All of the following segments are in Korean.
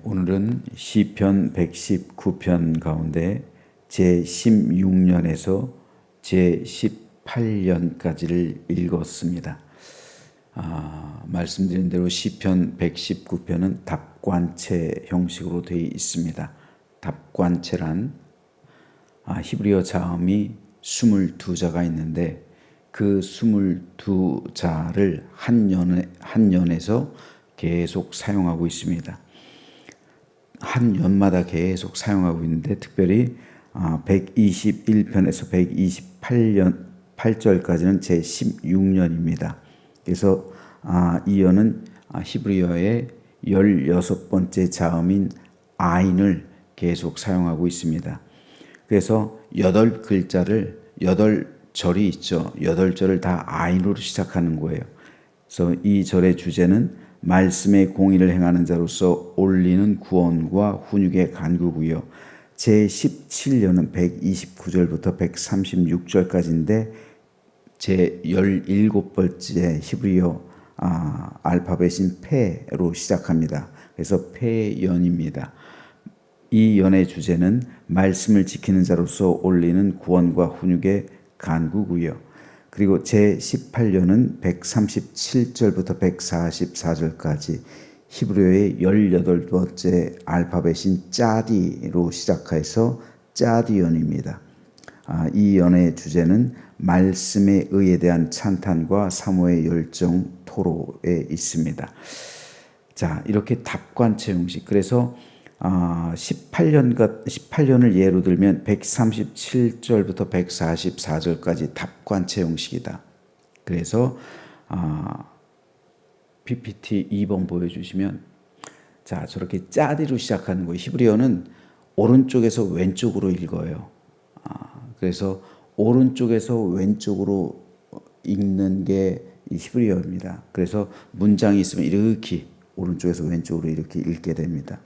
오늘은 시편 119편 가운데 제16년에서 제18년까지를 읽었습니다. 말씀드린 대로 시편 119편은 답관체 형식으로 되어 있습니다. 답관체란 히브리어 자음이 22자가 있는데 그 22자를 한 연에서 계속 사용하고 있습니다. 한 연마다 계속 사용하고 있는데 특별히 121편에서 128절까지는 제16년입니다. 그래서 이 연은 히브리어의 16번째 자음인 아인을 계속 사용하고 있습니다. 그래서 8글자를 8절이 있죠. 8절을 다 아인으로 시작하는 거예요. 그래서 이 절의 주제는 말씀의 공의를 행하는 자로서 올리는 구원과 훈육의 간구고요. 제17년은 129절부터 136절까지인데 제17번째 히브리어 알파벳인 페로 시작합니다. 그래서 페연입니다. 이 연의 주제는 말씀을 지키는 자로서 올리는 구원과 훈육의 간구고요. 그리고 제18년은 137절부터 144절까지 히브리어의 18번째 알파벳인 짜디로 시작해서 짜디연입니다. 이 연의 주제는 말씀의 의에 대한 찬탄과 사모의 열정 토로에 있습니다. 자, 이렇게 답관체 형식. 그래서 18년을 예로 들면 137절부터 144절까지 답관체 형식이다. 그래서 PPT 2번 보여주시면 자, 저렇게 짜디로 시작하는 거예요. 히브리어는 오른쪽에서 왼쪽으로 읽어요. 그래서 오른쪽에서 왼쪽으로 읽는 게 히브리어입니다. 그래서 문장이 있으면 이렇게 오른쪽에서 왼쪽으로 이렇게 읽게 됩니다.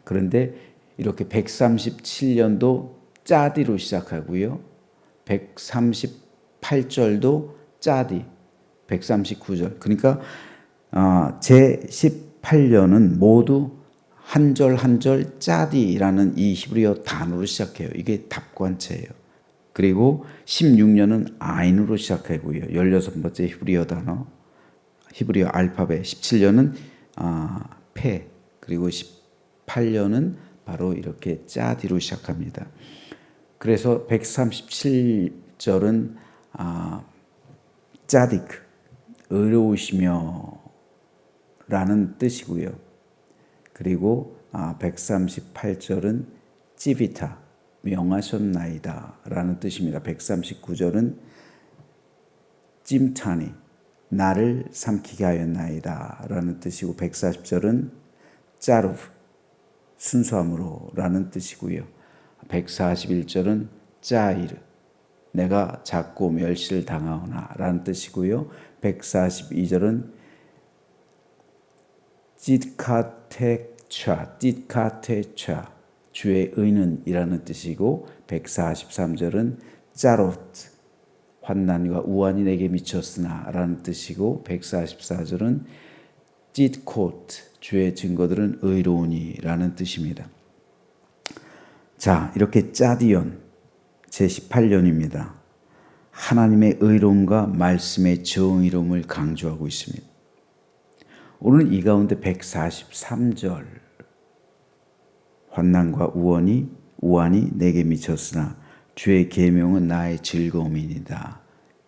그런데 이렇게 137년도 짜디로 시작하고요. 138절도 짜디, 139절. 그러니까 제18년은 모두 한 절 한 절 짜디라는 이 히브리어 단어로 시작해요. 이게 답관체예요. 그리고 16년은 아인으로 시작하고요. 16번째 히브리어 단어, 히브리어 알파벳. 17년은 페, 그리고 18년은 바로 이렇게 짜디로 시작합니다. 그래서 137절은 짜디크, 의로우시며 라는 뜻이고요. 그리고 138절은 찌비타, 명하셨나이다 라는 뜻입니다. 139절은 찜타니, 나를 삼키게 하였나이다 라는 뜻이고 140절은 짜루프, 순수함으로 라는 뜻이고요. 141절은 짜이르, 내가 작고 멸시를 당하오나 라는 뜻이고요. 142절은 찢카테차, 주의 의는 이라는 뜻이고 143절은 짜롯, 환난과 우환이 내게 미쳤으나 라는 뜻이고 144절은 찢코트, 주의 증거들은 의로우니 라는 뜻입니다. 자, 이렇게 짜디온 제18년입니다. 하나님의 의로움과 말씀의 정의로움을 강조하고 있습니다. 오늘 이 가운데 143절 환난과 우환이 내게 미쳤으나 주의 계명은 나의 즐거움이니이다.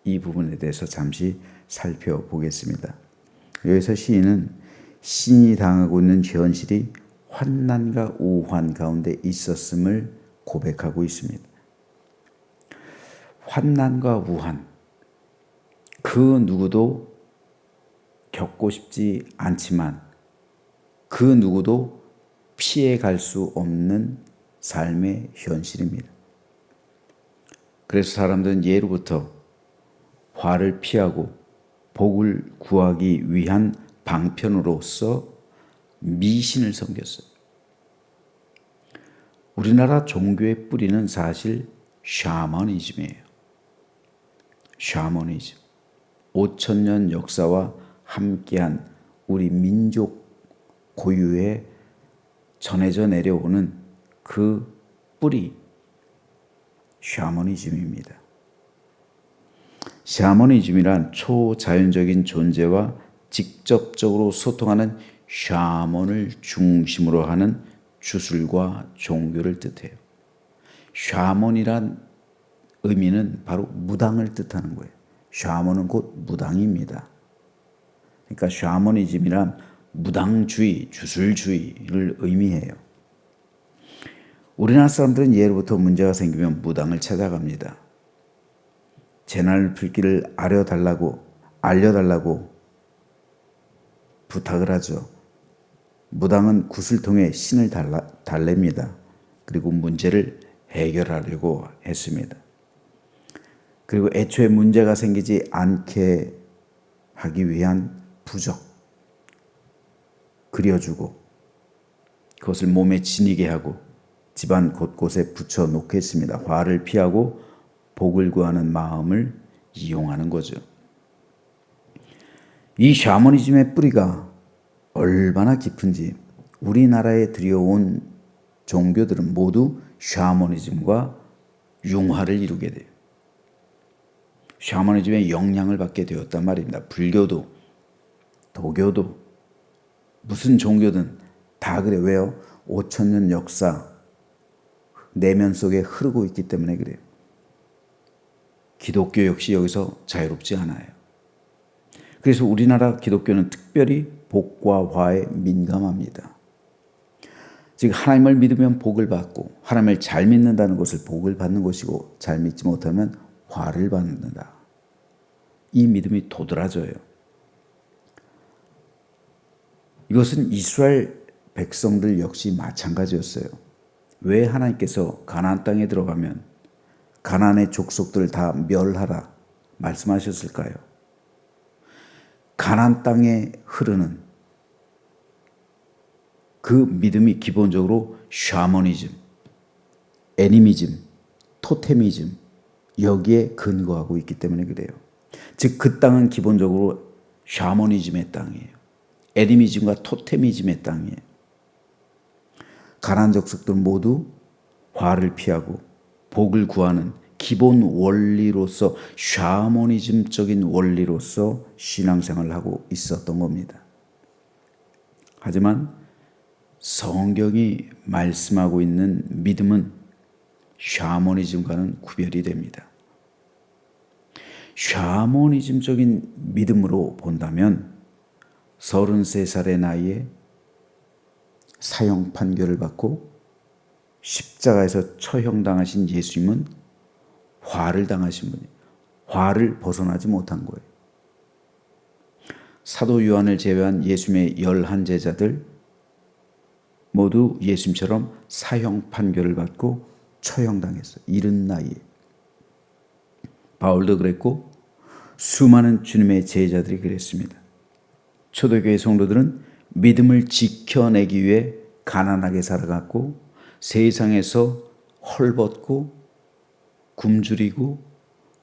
이 부분에 대해서 잠시 살펴보겠습니다. 여기서 시인은 신이 당하고 있는 현실이 환난과 우환 가운데 있었음을 고백하고 있습니다. 환난과 우환, 그 누구도 겪고 싶지 않지만 그 누구도 피해갈 수 없는 삶의 현실입니다. 그래서 사람들은 예로부터 화를 피하고 복을 구하기 위한 방편으로서 미신을 섬겼어요. 우리나라 종교의 뿌리는 사실 샤머니즘이에요. 샤머니즘. 5,000년 역사와 함께한 우리 민족 고유의 전해져 내려오는 그 뿌리, 샤머니즘입니다. 샤머니즘이란 초자연적인 존재와 직접적으로 소통하는 샤먼을 중심으로 하는 주술과 종교를 뜻해요. 샤먼이란 의미는 바로 무당을 뜻하는 거예요. 샤먼은 곧 무당입니다. 그러니까 샤머니즘이란 무당주의, 주술주의를 의미해요. 우리나라 사람들은 예로부터 문제가 생기면 무당을 찾아갑니다. 재난을 풀기를 알려달라고 부탁을 하죠. 무당은 굿을 통해 신을 달랩니다. 그리고 문제를 해결하려고 했습니다. 그리고 애초에 문제가 생기지 않게 하기 위한 부적 그려주고 그것을 몸에 지니게 하고 집안 곳곳에 붙여 놓겠습니다. 화를 피하고 복을 구하는 마음을 이용하는 거죠. 이 샤머니즘의 뿌리가 얼마나 깊은지 우리나라에 들여온 종교들은 모두 샤머니즘과 융화를 이루게 돼요. 샤머니즘의 영향을 받게 되었단 말입니다. 불교도, 도교도, 무슨 종교든 다 그래. 왜요? 5,000년 역사 내면 속에 흐르고 있기 때문에 그래요. 기독교 역시 여기서 자유롭지 않아요. 그래서 우리나라 기독교는 특별히 복과 화에 민감합니다. 즉 하나님을 믿으면 복을 받고 하나님을 잘 믿는다는 것을 복을 받는 것이고 잘 믿지 못하면 화를 받는다. 이 믿음이 도드라져요. 이것은 이스라엘 백성들 역시 마찬가지였어요. 왜 하나님께서 가나안 땅에 들어가면 가나안의 족속들을 다 멸하라 말씀하셨을까요? 가나안 땅에 흐르는 그 믿음이 기본적으로 샤머니즘, 애니미즘, 토테미즘 여기에 근거하고 있기 때문에 그래요. 즉 그 땅은 기본적으로 샤머니즘의 땅이에요. 애니미즘과 토테미즘의 땅이에요. 가나안 족속들은 모두 화를 피하고 복을 구하는 기본 원리로서 샤머니즘적인 원리로서 신앙생활을 하고 있었던 겁니다. 하지만 성경이 말씀하고 있는 믿음은 샤머니즘과는 구별이 됩니다. 샤머니즘적인 믿음으로 본다면 33살의 나이에 사형 판결을 받고 십자가에서 처형당하신 예수님은 화를 당하신 분이에요. 화를 벗어나지 못한 거예요. 사도 요한을 제외한 예수님의 11제자들 모두 예수님처럼 사형 판결을 받고 처형당했어요. 이른 나이에. 바울도 그랬고 수많은 주님의 제자들이 그랬습니다. 초대교회 성도들은 믿음을 지켜내기 위해 가난하게 살아갔고 세상에서 헐벗고 굶주리고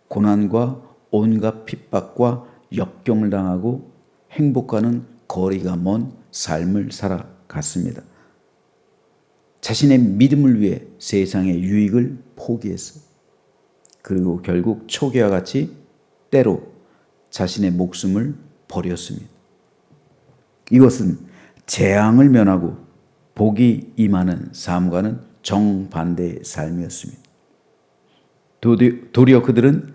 고난과 온갖 핍박과 역경을 당하고 행복과는 거리가 먼 삶을 살아갔습니다. 자신의 믿음을 위해 세상의 유익을 포기했어요. 그리고 결국 초기와 같이 때로 자신의 목숨을 버렸습니다. 이것은 재앙을 면하고 복이 임하는 삶과는 정반대의 삶이었습니다. 도리어 그들은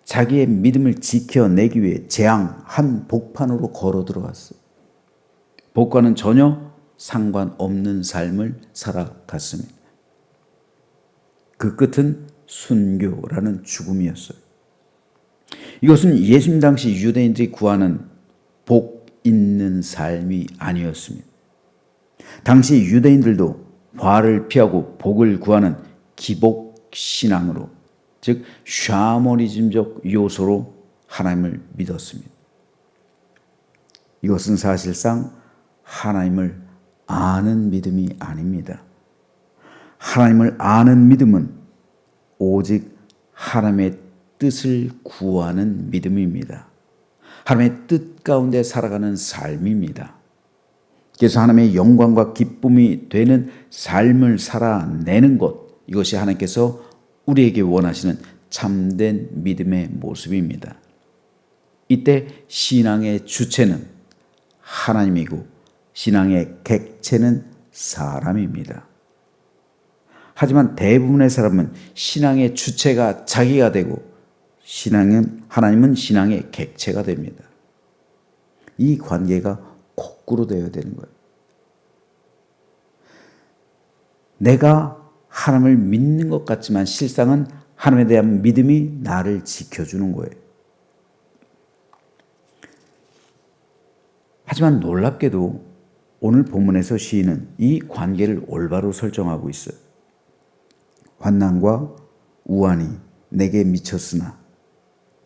자기의 믿음을 지켜내기 위해 재앙 한 복판으로 걸어 들어갔어요. 복과는 전혀 상관없는 삶을 살아갔습니다. 그 끝은 순교라는 죽음이었어요. 이것은 예수님 당시 유대인들이 구하는 복 있는 삶이 아니었습니다. 당시 유대인들도 화를 피하고 복을 구하는 기복신앙으로, 즉 샤머니즘적 요소로 하나님을 믿었습니다. 이것은 사실상 하나님을 아는 믿음이 아닙니다. 하나님을 아는 믿음은 오직 하나님의 뜻을 구하는 믿음입니다. 하나님의 뜻 가운데 살아가는 삶입니다. 그래서 하나님의 영광과 기쁨이 되는 삶을 살아내는 것, 이것이 하나님께서 우리에게 원하시는 참된 믿음의 모습입니다. 이때 신앙의 주체는 하나님이고 신앙의 객체는 사람입니다. 하지만 대부분의 사람은 신앙의 주체가 자기가 되고 하나님은 신앙의 객체가 됩니다. 이 관계가 거꾸로 되어야 되는 거예요. 내가 하나님을 믿는 것 같지만 실상은 하나님에 대한 믿음이 나를 지켜주는 거예요. 하지만 놀랍게도 오늘 본문에서 시인은 이 관계를 올바로 설정하고 있어요. 환난과 우환이 내게 미쳤으나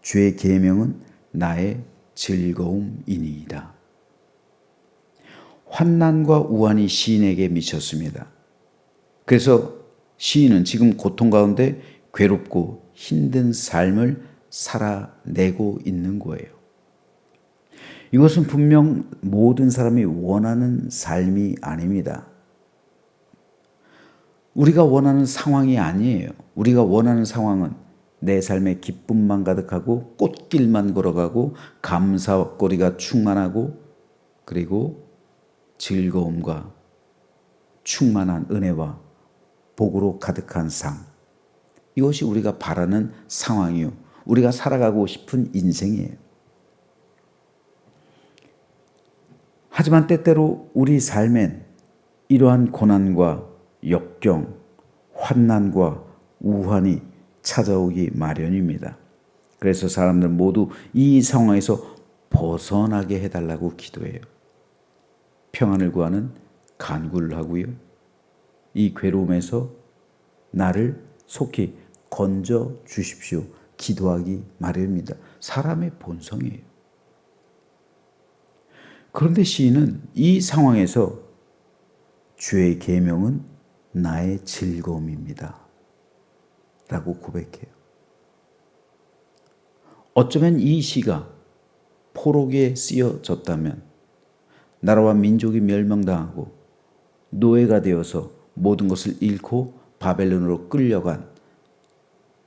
주의 계명은 나의 즐거움이니이다. 환난과 우환이 시인에게 미쳤습니다. 그래서 시인은 지금 고통 가운데 괴롭고 힘든 삶을 살아내고 있는 거예요. 이것은 분명 모든 사람이 원하는 삶이 아닙니다. 우리가 원하는 상황이 아니에요. 우리가 원하는 상황은 내 삶에 기쁨만 가득하고 꽃길만 걸어가고 감사거리가 충만하고 그리고 즐거움과 충만한 은혜와 복으로 가득한 삶. 이것이 우리가 바라는 상황이요. 우리가 살아가고 싶은 인생이에요. 하지만 때때로 우리 삶엔 이러한 고난과 역경, 환난과 우환이 찾아오기 마련입니다. 그래서 사람들 모두 이 상황에서 벗어나게 해달라고 기도해요. 평안을 구하는 간구를 하고요. 이 괴로움에서 나를 속히 건져 주십시오. 기도하기 마련입니다. 사람의 본성이에요. 그런데 시인은 이 상황에서 주의 계명은 나의 즐거움입니다. 라고 고백해요. 어쩌면 이 시가 포로기에 쓰여졌다면 나라와 민족이 멸망당하고 노예가 되어서 모든 것을 잃고 바벨론으로 끌려간,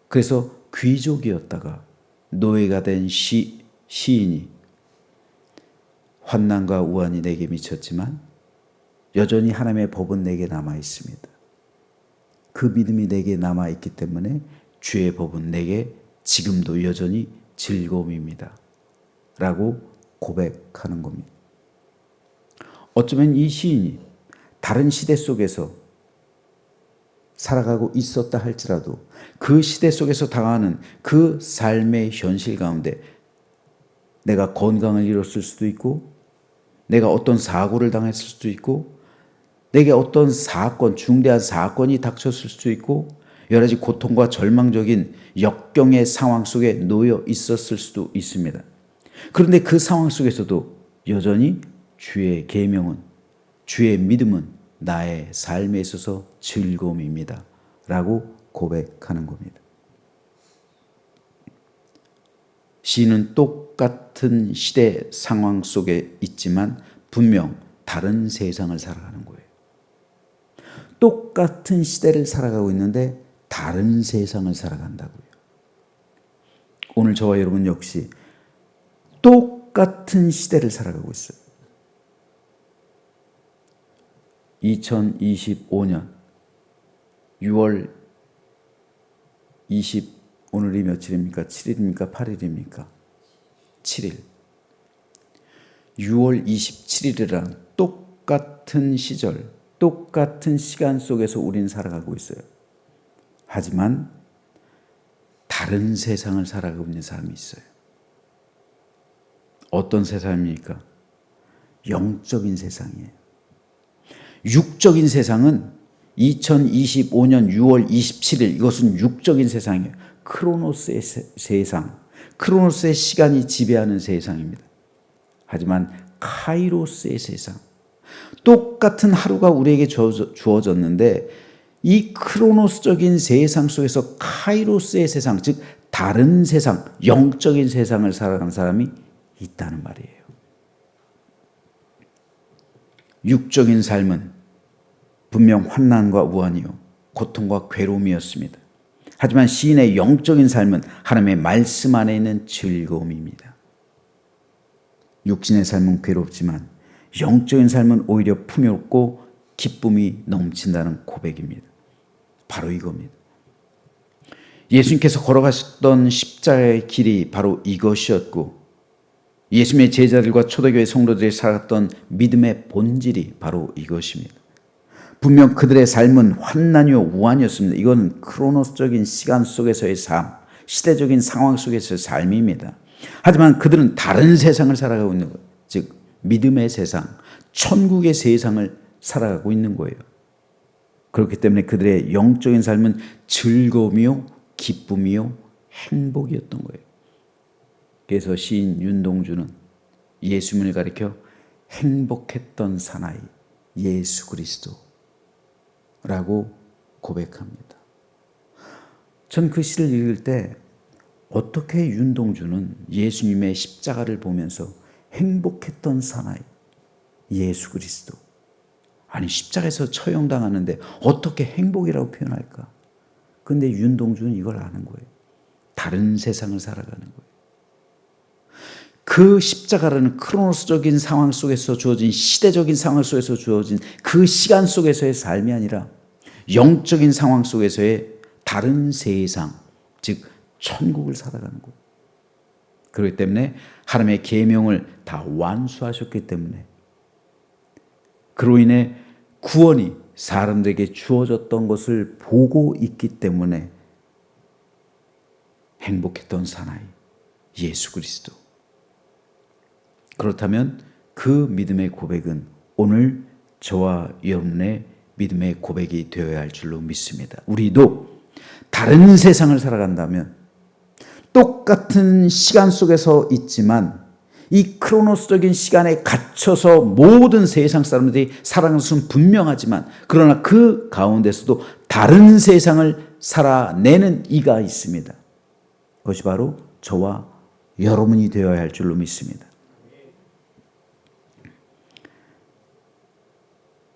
그래서 귀족이었다가 노예가 된 시인이 환난과 우환이 내게 미쳤지만 여전히 하나님의 법은 내게 남아 있습니다. 그 믿음이 내게 남아 있기 때문에 주의 법은 내게 지금도 여전히 즐거움입니다. 라고 고백하는 겁니다. 어쩌면 이 시인이 다른 시대 속에서 살아가고 있었다 할지라도 그 시대 속에서 당하는 그 삶의 현실 가운데 내가 건강을 잃었을 수도 있고 내가 어떤 사고를 당했을 수도 있고 내게 어떤 사건, 중대한 사건이 닥쳤을 수도 있고 여러 가지 고통과 절망적인 역경의 상황 속에 놓여 있었을 수도 있습니다. 그런데 그 상황 속에서도 여전히 주의 계명은, 주의 믿음은 나의 삶에 있어서 즐거움입니다. 라고 고백하는 겁니다. 시인은 똑같은 시대 상황 속에 있지만 분명 다른 세상을 살아가는 거예요. 똑같은 시대를 살아가고 있는데 다른 세상을 살아간다고요. 오늘 저와 여러분 역시 똑같은 시대를 살아가고 있어요. 2025년 6월 20 오늘이 며칠입니까? 7일입니까? 8일입니까? 7일. 6월 27일이란 똑같은 시절, 똑같은 시간 속에서 우리는 살아가고 있어요. 하지만 다른 세상을 살아가고 있는 사람이 있어요. 어떤 세상입니까? 영적인 세상이에요. 육적인 세상은 2025년 6월 27일 이것은 육적인 세상이에요. 크로노스의 세상, 크로노스의 시간이 지배하는 세상입니다. 하지만 카이로스의 세상, 똑같은 하루가 우리에게 주어졌는데 이 크로노스적인 세상 속에서 카이로스의 세상, 즉 다른 세상, 영적인 세상을 살아가는 사람이 있다는 말이에요. 육적인 삶은 분명 환난과 우환이요 고통과 괴로움이었습니다. 하지만 시인의 영적인 삶은 하나님의 말씀 안에 있는 즐거움입니다. 육신의 삶은 괴롭지만 영적인 삶은 오히려 풍요롭고 기쁨이 넘친다는 고백입니다. 바로 이겁니다. 예수님께서 걸어가셨던 십자가의 길이 바로 이것이었고 예수님의 제자들과 초대교회 성도들이 살았던 믿음의 본질이 바로 이것입니다. 분명 그들의 삶은 환난이요 우환이었습니다. 이건 크로노스적인 시간 속에서의 삶, 시대적인 상황 속에서의 삶입니다. 하지만 그들은 다른 세상을 살아가고 있는 거예요. 즉 믿음의 세상, 천국의 세상을 살아가고 있는 거예요. 그렇기 때문에 그들의 영적인 삶은 즐거움이요 기쁨이요 행복이었던 거예요. 그래서 시인 윤동주는 예수님을 가리켜 행복했던 사나이 예수 그리스도라고 고백합니다. 전 그 시를 읽을 때 어떻게 윤동주는 예수님의 십자가를 보면서 행복했던 사나이 예수 그리스도, 아니 십자가에서 처형당하는데 어떻게 행복이라고 표현할까? 근데 윤동주는 이걸 아는 거예요. 다른 세상을 살아가는 거예요. 그 십자가라는 크로노스적인 상황 속에서 주어진 시대적인 상황 속에서 주어진 그 시간 속에서의 삶이 아니라 영적인 상황 속에서의 다른 세상, 즉 천국을 살아가는 거예요. 그렇기 때문에 하나님의 계명을 다 완수하셨기 때문에 그로 인해 구원이 사람들에게 주어졌던 것을 보고 있기 때문에 행복했던 사나이 예수 그리스도. 그렇다면 그 믿음의 고백은 오늘 저와 여러분의 믿음의 고백이 되어야 할 줄로 믿습니다. 우리도 다른 세상을 살아간다면 똑같은 시간 속에서 있지만 이 크로노스적인 시간에 갇혀서 모든 세상 사람들이 살아가는 것은 분명하지만 그러나 그 가운데서도 다른 세상을 살아내는 이가 있습니다. 그것이 바로 저와 여러분이 되어야 할 줄로 믿습니다.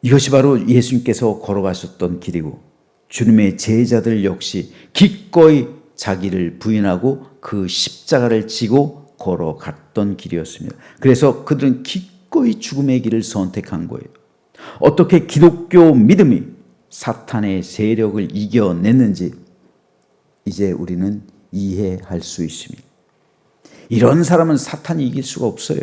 이것이 바로 예수님께서 걸어가셨던 길이고 주님의 제자들 역시 기꺼이 자기를 부인하고 그 십자가를 지고 걸어갔던 길이었습니다. 그래서 그들은 기꺼이 죽음의 길을 선택한 거예요. 어떻게 기독교 믿음이 사탄의 세력을 이겨냈는지 이제 우리는 이해할 수 있습니다. 이런 사람은 사탄이 이길 수가 없어요.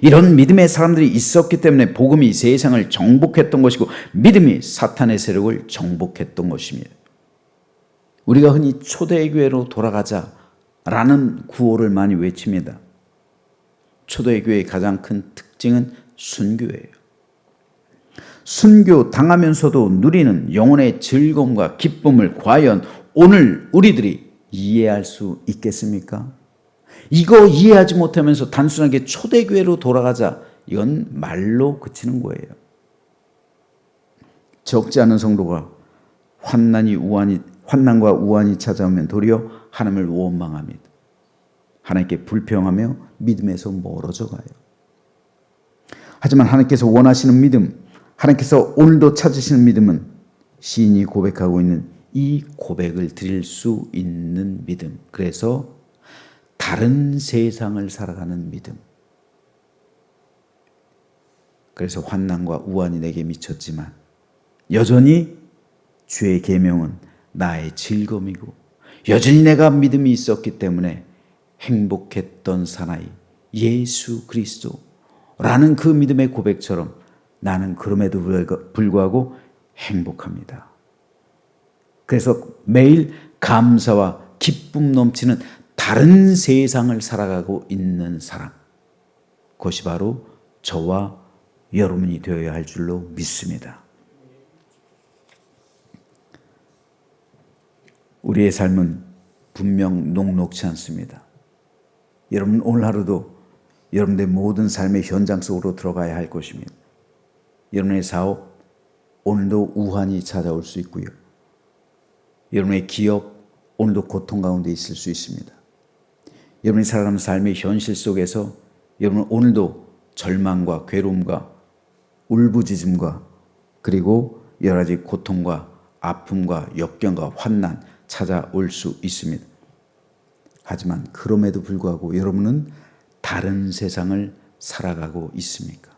이런 믿음의 사람들이 있었기 때문에 복음이 세상을 정복했던 것이고 믿음이 사탄의 세력을 정복했던 것입니다. 우리가 흔히 초대교회로 돌아가자라는 구호를 많이 외칩니다. 초대교회의 가장 큰 특징은 순교예요. 순교 당하면서도 누리는 영혼의 즐거움과 기쁨을 과연 오늘 우리들이 이해할 수 있겠습니까? 이거 이해하지 못하면서 단순하게 초대교회로 돌아가자, 이건 말로 그치는 거예요. 적지 않은 성도가 환난과 우환이 찾아오면 도리어 하나님을 원망합니다. 하나님께 불평하며 믿음에서 멀어져 가요. 하지만 하나님께서 원하시는 믿음, 하나님께서 오늘도 찾으시는 믿음은 시인이 고백하고 있는 이 고백을 드릴 수 있는 믿음. 그래서 다른 세상을 살아가는 믿음. 그래서 환난과 우환이 내게 미쳤지만 여전히 주의 계명은 나의 즐거움이고 여전히 내가 믿음이 있었기 때문에 행복했던 사나이 예수 그리스도라는 그 믿음의 고백처럼 나는 그럼에도 불구하고 행복합니다. 그래서 매일 감사와 기쁨 넘치는 다른 세상을 살아가고 있는 사람, 그것이 바로 저와 여러분이 되어야 할 줄로 믿습니다. 우리의 삶은 분명 녹록지 않습니다. 여러분 오늘 하루도 여러분의 모든 삶의 현장 속으로 들어가야 할 것입니다. 여러분의 사업, 오늘도 우환이 찾아올 수 있고요. 여러분의 기업, 오늘도 고통 가운데 있을 수 있습니다. 여러분이 살아가는 삶의 현실 속에서 여러분 오늘도 절망과 괴로움과 울부짖음과 그리고 여러 가지 고통과 아픔과 역경과 환난 찾아올 수 있습니다. 하지만 그럼에도 불구하고 여러분은 다른 세상을 살아가고 있습니까?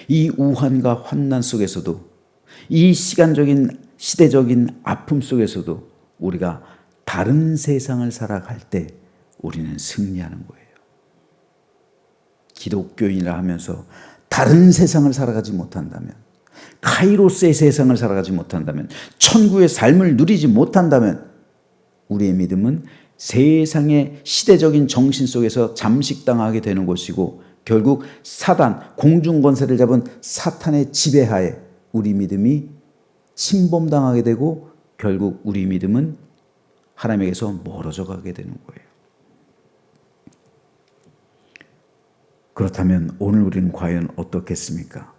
이 우환과 환난 속에서도, 이 시대적인 아픔 속에서도 우리가 다른 세상을 살아갈 때 우리는 승리하는 거예요. 기독교인이라 하면서 다른 세상을 살아가지 못한다면, 카이로스의 세상을 살아가지 못한다면, 천국의 삶을 누리지 못한다면 우리의 믿음은 세상의 시대적인 정신 속에서 잠식당하게 되는 것이고, 결국 사단, 공중권세를 잡은 사탄의 지배하에 우리 믿음이 침범당하게 되고 결국 우리 믿음은 하나님에게서 멀어져 가게 되는 거예요. 그렇다면 오늘 우리는 과연 어떻겠습니까?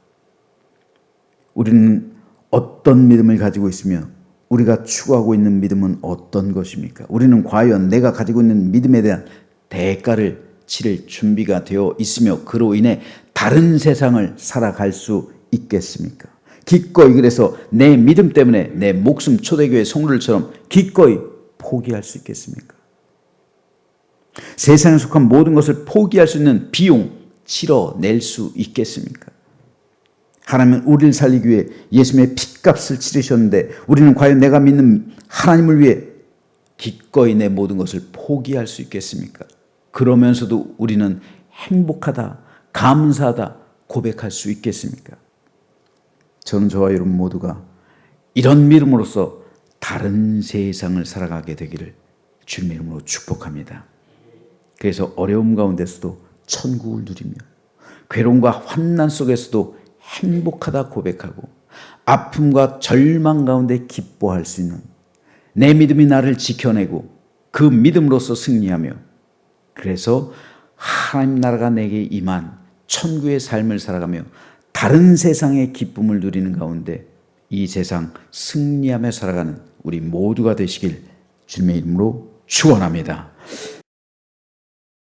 우리는 어떤 믿음을 가지고 있으며 우리가 추구하고 있는 믿음은 어떤 것입니까? 우리는 과연 내가 가지고 있는 믿음에 대한 대가를 치를 준비가 되어 있으며 그로 인해 다른 세상을 살아갈 수 있겠습니까? 기꺼이 그래서 내 믿음 때문에 내 목숨 초대교회 성도들처럼 기꺼이 포기할 수 있겠습니까? 세상에 속한 모든 것을 포기할 수 있는 비용 치러낼 수 있겠습니까? 하나님은 우리를 살리기 위해 예수님의 핏값을 치르셨는데 우리는 과연 내가 믿는 하나님을 위해 기꺼이 내 모든 것을 포기할 수 있겠습니까? 그러면서도 우리는 행복하다, 감사하다 고백할 수 있겠습니까? 저는 저와 여러분 모두가 이런 믿음으로써 다른 세상을 살아가게 되기를 주님의 이름으로 축복합니다. 그래서 어려움 가운데서도 천국을 누리며 괴로움과 환난 속에서도 행복하다 고백하고 아픔과 절망 가운데 기뻐할 수 있는 내 믿음이 나를 지켜내고 그 믿음으로써 승리하며 그래서 하나님 나라가 내게 임한 천국의 삶을 살아가며 다른 세상의 기쁨을 누리는 가운데 이 세상 승리하며 살아가는 우리 모두가 되시길 주님의 이름으로 축원합니다.